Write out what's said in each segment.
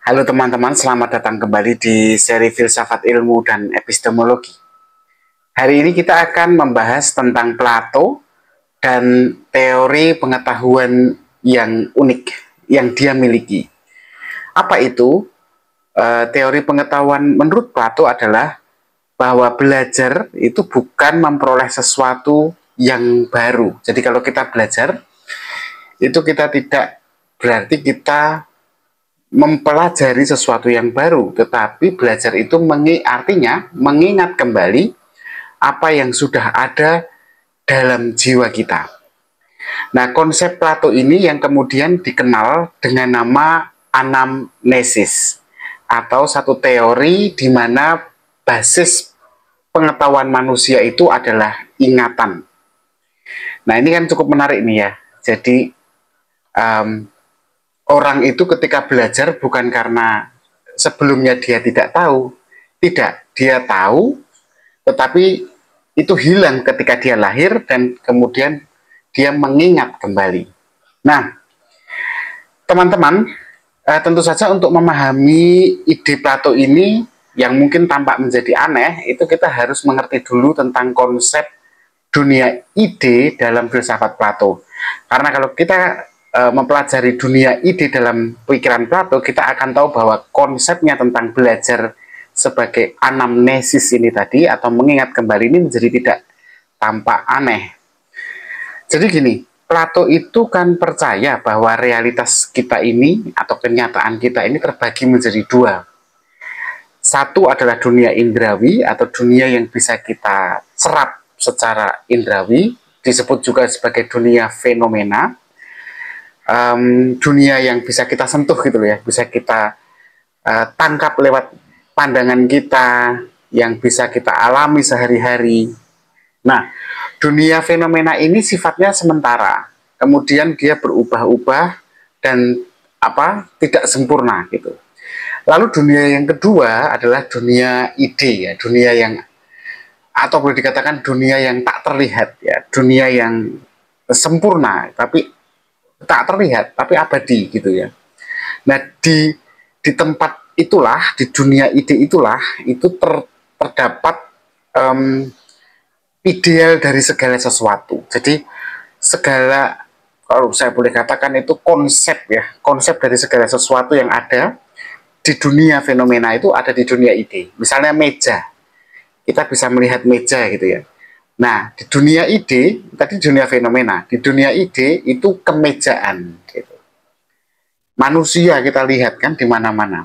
Halo teman-teman, selamat datang kembali di seri Filsafat Ilmu dan Epistemologi. Hari ini kita akan membahas tentang Plato dan teori pengetahuan yang unik yang dia miliki. Apa itu? Teori pengetahuan menurut Plato adalah bahwa belajar itu bukan memperoleh sesuatu yang baru. Jadi kalau kita belajar, itu kita tidak berarti kita mempelajari sesuatu yang baru, tetapi belajar itu artinya mengingat kembali apa yang sudah ada dalam jiwa kita. Nah, konsep Plato ini yang kemudian dikenal dengan nama anamnesis, atau satu teori di mana basis pengetahuan manusia itu adalah ingatan. Nah, ini kan cukup menarik nih ya. Jadi, orang itu ketika belajar bukan karena sebelumnya dia tidak tahu. Tidak, dia tahu, tetapi itu hilang ketika dia lahir dan kemudian dia mengingat kembali. Nah, teman-teman, tentu saja untuk memahami ide Plato ini yang mungkin tampak menjadi aneh, itu kita harus mengerti dulu tentang konsep dunia ide dalam filsafat Plato. Karena kalau kita mempelajari dunia ide dalam pikiran Plato, kita akan tahu bahwa konsepnya tentang belajar sebagai anamnesis ini tadi, atau mengingat kembali ini menjadi tidak tampak aneh. Jadi gini, Plato itu kan percaya bahwa realitas kita ini, atau kenyataan kita ini terbagi menjadi dua. Satu adalah dunia indrawi, atau dunia yang bisa kita serap secara indrawi, disebut juga sebagai dunia fenomena. Dunia yang bisa kita sentuh gitu loh ya, bisa kita tangkap lewat pandangan kita, yang bisa kita alami sehari-hari. Nah, dunia fenomena ini sifatnya sementara, kemudian dia berubah-ubah dan tidak sempurna gitu. Lalu dunia yang kedua adalah dunia ide ya, dunia yang atau boleh dikatakan dunia yang tak terlihat ya, dunia yang sempurna tapi tak terlihat tapi abadi gitu ya. Nah, di tempat itulah, di dunia ide itulah, itu terdapat ideal dari segala sesuatu. Jadi segala, kalau saya boleh katakan itu konsep ya, konsep dari segala sesuatu yang ada di dunia fenomena itu ada di dunia ide. Misalnya meja, kita bisa melihat meja gitu ya. Nah, di dunia ide, tadi dunia fenomena, di dunia ide itu kemejaan. Gitu. Manusia kita lihat kan di mana-mana.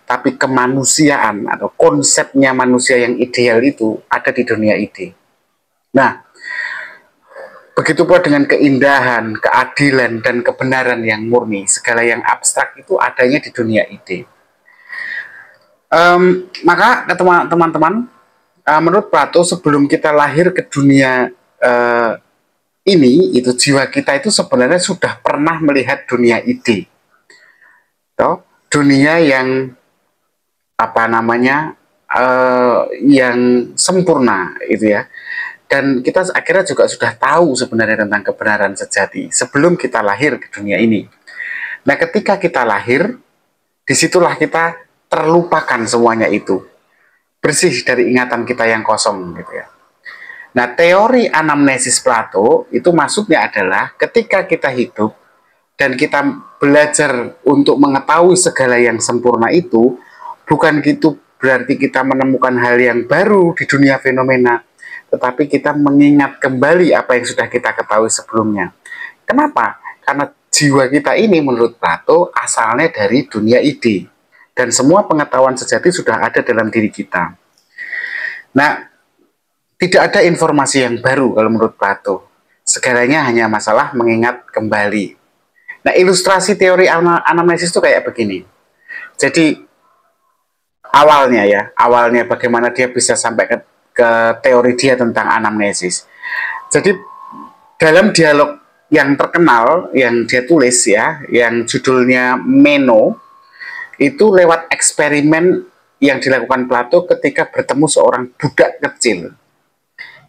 Tapi kemanusiaan atau konsepnya manusia yang ideal itu ada di dunia ide. Nah, begitu pula dengan keindahan, keadilan, dan kebenaran yang murni. Segala yang abstrak itu adanya di dunia ide. Maka teman-teman, menurut Plato, sebelum kita lahir ke dunia ini, itu jiwa kita itu sebenarnya sudah pernah melihat dunia ide, toh, dunia yang yang sempurna itu ya. Dan kita akhirnya juga sudah tahu sebenarnya tentang kebenaran sejati sebelum kita lahir ke dunia ini. Nah, ketika kita lahir, disitulah kita terlupakan semuanya itu, bersih dari ingatan kita yang kosong gitu ya. Nah, teori anamnesis Plato itu maksudnya adalah ketika kita hidup dan kita belajar untuk mengetahui segala yang sempurna itu, bukan gitu berarti kita menemukan hal yang baru di dunia fenomena, tetapi kita mengingat kembali apa yang sudah kita ketahui sebelumnya. Kenapa? Karena jiwa kita ini menurut Plato asalnya dari dunia ide, dan semua pengetahuan sejati sudah ada dalam diri kita. Nah, tidak ada informasi yang baru kalau menurut Plato. Segalanya hanya masalah mengingat kembali. Nah, ilustrasi teori anamnesis itu kayak begini. Jadi, awalnya bagaimana dia bisa sampai ke teori dia tentang anamnesis. Jadi, dalam dialog yang terkenal, yang dia tulis ya, yang judulnya Meno, itu lewat eksperimen yang dilakukan Plato ketika bertemu seorang budak kecil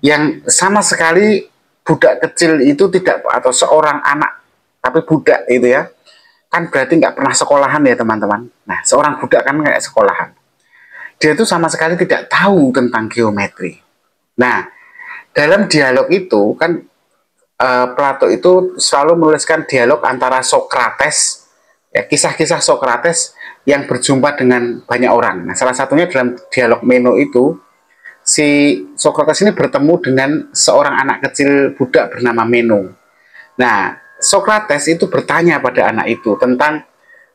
yang sama sekali budak kecil itu tidak, atau seorang anak tapi budak itu ya, kan berarti nggak pernah sekolahan ya teman-teman. Nah, seorang budak kan kayak sekolahan. Dia itu sama sekali tidak tahu tentang geometri. Nah, dalam dialog itu kan Plato itu selalu menuliskan dialog antara Sokrates, ya, kisah-kisah Sokrates yang berjumpa dengan banyak orang. Nah, salah satunya dalam dialog Meno itu, si Sokrates ini bertemu dengan seorang anak kecil budak bernama Meno. Nah, Sokrates itu bertanya pada anak itu tentang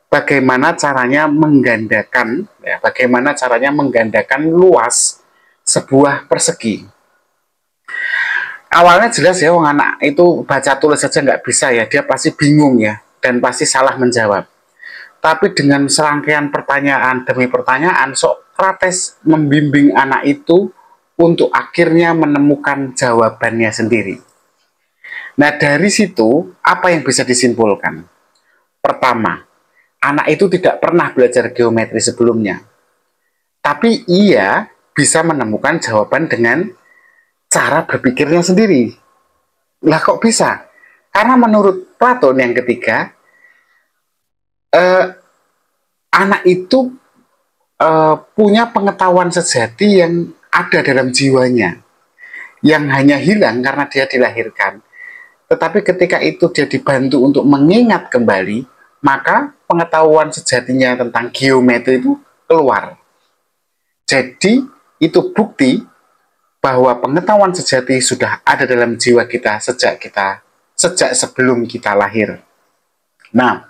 bagaimana caranya menggandakan, ya, bagaimana caranya menggandakan luas sebuah persegi. Awalnya jelas ya, wong anak itu baca tulis saja nggak bisa ya, dia pasti bingung ya, dan pasti salah menjawab. Tapi dengan serangkaian pertanyaan demi pertanyaan, Sokrates membimbing anak itu untuk akhirnya menemukan jawabannya sendiri. Nah, dari situ apa yang bisa disimpulkan? Pertama, anak itu tidak pernah belajar geometri sebelumnya, tapi ia bisa menemukan jawaban dengan cara berpikirnya sendiri. Lah kok bisa? Karena menurut Platon yang ketiga, eh, anak itu punya pengetahuan sejati yang ada dalam jiwanya, yang hanya hilang karena dia dilahirkan. Tetapi ketika itu dia dibantu untuk mengingat kembali, maka pengetahuan sejatinya tentang geometri itu keluar. Jadi itu bukti bahwa pengetahuan sejati sudah ada dalam jiwa kita sejak sebelum kita lahir. Nah,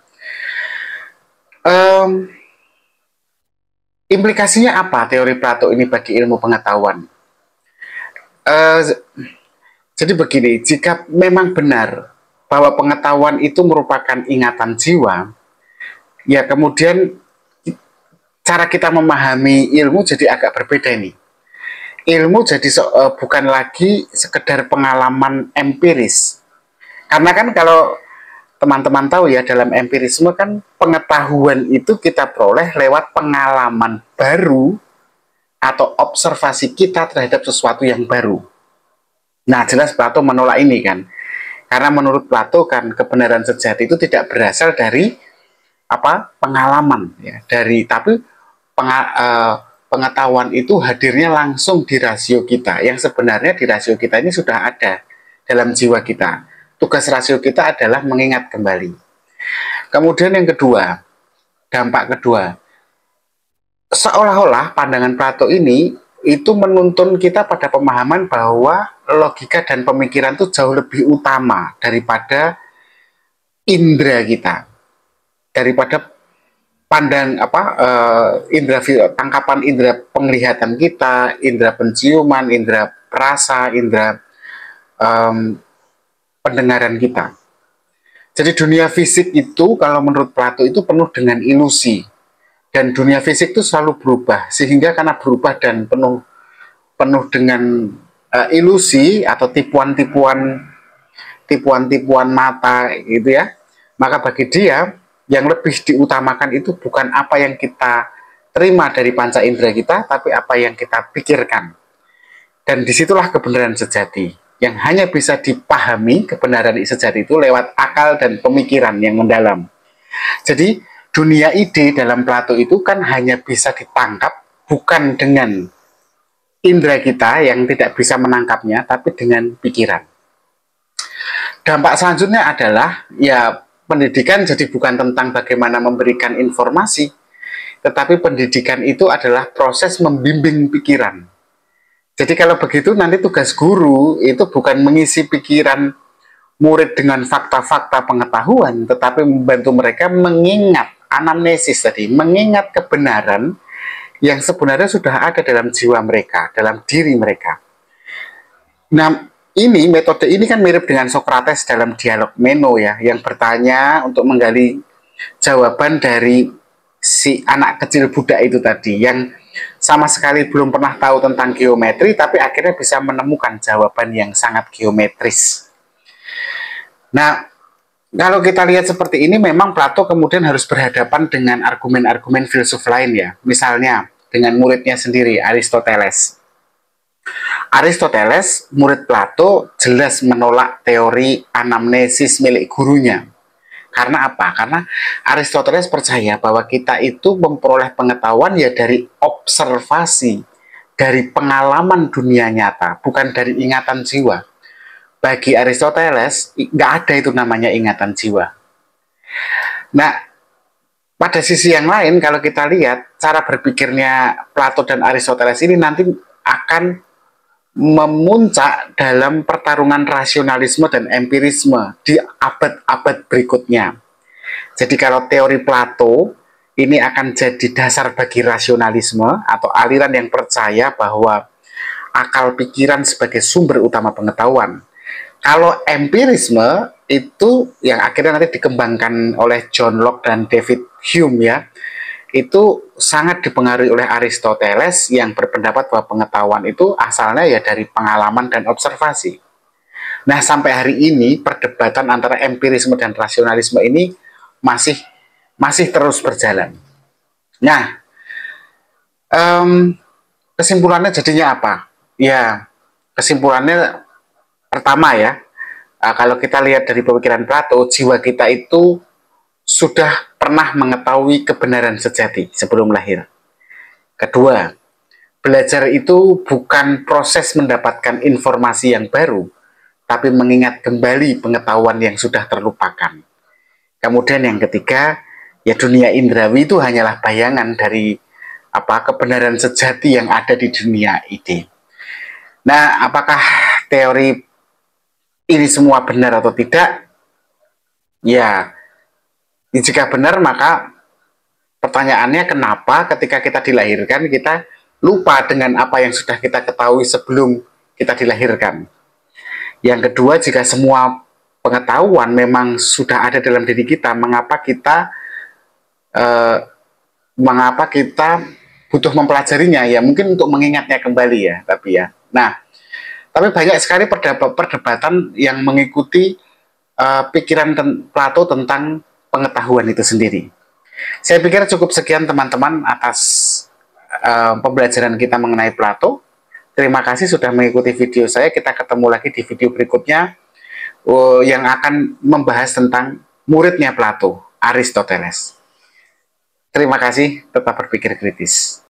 implikasinya apa teori Plato ini bagi ilmu pengetahuan? Jadi begini, jika memang benar bahwa pengetahuan itu merupakan ingatan jiwa, ya kemudian cara kita memahami ilmu jadi agak berbeda ini. Ilmu jadi bukan lagi sekedar pengalaman empiris. Karena kan kalau teman-teman tahu ya, dalam empirisme kan pengetahuan itu kita peroleh lewat pengalaman baru atau observasi kita terhadap sesuatu yang baru. Nah, jelas Plato menolak ini kan. Karena menurut Plato kan kebenaran sejati itu tidak berasal dari pengalaman ya, tapi pengetahuan itu hadirnya langsung di rasio kita, yang sebenarnya di rasio kita ini sudah ada dalam jiwa kita. Tugas rasio kita adalah mengingat kembali. Kemudian yang kedua, dampak kedua, seolah-olah pandangan Plato ini itu menuntun kita pada pemahaman bahwa logika dan pemikiran itu jauh lebih utama daripada indera kita, daripada tangkapan indera penglihatan kita, indera penciuman, indera rasa, indera pendengaran kita. Jadi dunia fisik itu kalau menurut Plato itu penuh dengan ilusi, dan dunia fisik itu selalu berubah, sehingga karena berubah dan penuh dengan ilusi atau tipuan mata gitu ya, maka bagi dia yang lebih diutamakan itu bukan apa yang kita terima dari panca indera kita, tapi apa yang kita pikirkan. Dan disitulah kebenaran sejati, yang hanya bisa dipahami kebenaran sejati itu lewat akal dan pemikiran yang mendalam. Jadi dunia ide dalam Plato itu kan hanya bisa ditangkap bukan dengan indera kita yang tidak bisa menangkapnya, tapi dengan pikiran. Dampak selanjutnya adalah ya pendidikan jadi bukan tentang bagaimana memberikan informasi, tetapi pendidikan itu adalah proses membimbing pikiran. Jadi kalau begitu nanti tugas guru itu bukan mengisi pikiran murid dengan fakta-fakta pengetahuan, tetapi membantu mereka mengingat anamnesis tadi, mengingat kebenaran yang sebenarnya sudah ada dalam jiwa mereka, dalam diri mereka. Nah, metode ini kan mirip dengan Sokrates dalam dialog Meno ya, yang bertanya untuk menggali jawaban dari si anak kecil budak itu tadi, yang sama sekali belum pernah tahu tentang geometri, tapi akhirnya bisa menemukan jawaban yang sangat geometris. Nah, kalau kita lihat seperti ini, memang Plato kemudian harus berhadapan dengan argumen-argumen filsuf lain ya, misalnya dengan muridnya sendiri, Aristoteles. Aristoteles, murid Plato, jelas menolak teori anamnesis milik gurunya. Karena apa? Karena Aristoteles percaya bahwa kita itu memperoleh pengetahuan ya dari observasi, dari pengalaman dunia nyata, bukan dari ingatan jiwa. Bagi Aristoteles, nggak ada itu namanya ingatan jiwa. Nah, pada sisi yang lain, kalau kita lihat, cara berpikirnya Plato dan Aristoteles ini nanti akan memuncak dalam pertarungan rasionalisme dan empirisme di abad-abad berikutnya. Jadi kalau teori Plato ini akan jadi dasar bagi rasionalisme atau aliran yang percaya bahwa akal pikiran sebagai sumber utama pengetahuan. Kalau empirisme itu yang akhirnya nanti dikembangkan oleh John Locke dan David Hume ya, itu sangat dipengaruhi oleh Aristoteles yang berpendapat bahwa pengetahuan itu asalnya ya dari pengalaman dan observasi. Nah, sampai hari ini perdebatan antara empirisme dan rasionalisme ini masih masih terus berjalan. Nah, kesimpulannya jadinya apa? Ya, kesimpulannya pertama ya, kalau kita lihat dari pemikiran Plato, jiwa kita itu sudah pernah mengetahui kebenaran sejati sebelum lahir. Kedua, belajar itu bukan proses mendapatkan informasi yang baru, tapi mengingat kembali pengetahuan yang sudah terlupakan. Kemudian yang ketiga, ya dunia indrawi itu hanyalah bayangan dari kebenaran sejati yang ada di dunia ide. Nah, apakah teori ini semua benar atau tidak? Ya, jika benar maka pertanyaannya kenapa ketika kita dilahirkan kita lupa dengan apa yang sudah kita ketahui sebelum kita dilahirkan. Yang kedua, jika semua pengetahuan memang sudah ada dalam diri kita, mengapa kita butuh mempelajarinya? Ya mungkin untuk mengingatnya kembali ya, tapi ya. Nah, tapi banyak sekali perdebatan yang mengikuti pikiran Plato tentang pengetahuan itu sendiri. Saya pikir cukup sekian teman-teman atas pembelajaran kita mengenai Plato. Terima kasih sudah mengikuti video saya. Kita ketemu lagi di video berikutnya yang akan membahas tentang muridnya Plato, Aristoteles. Terima kasih, tetap berpikir kritis.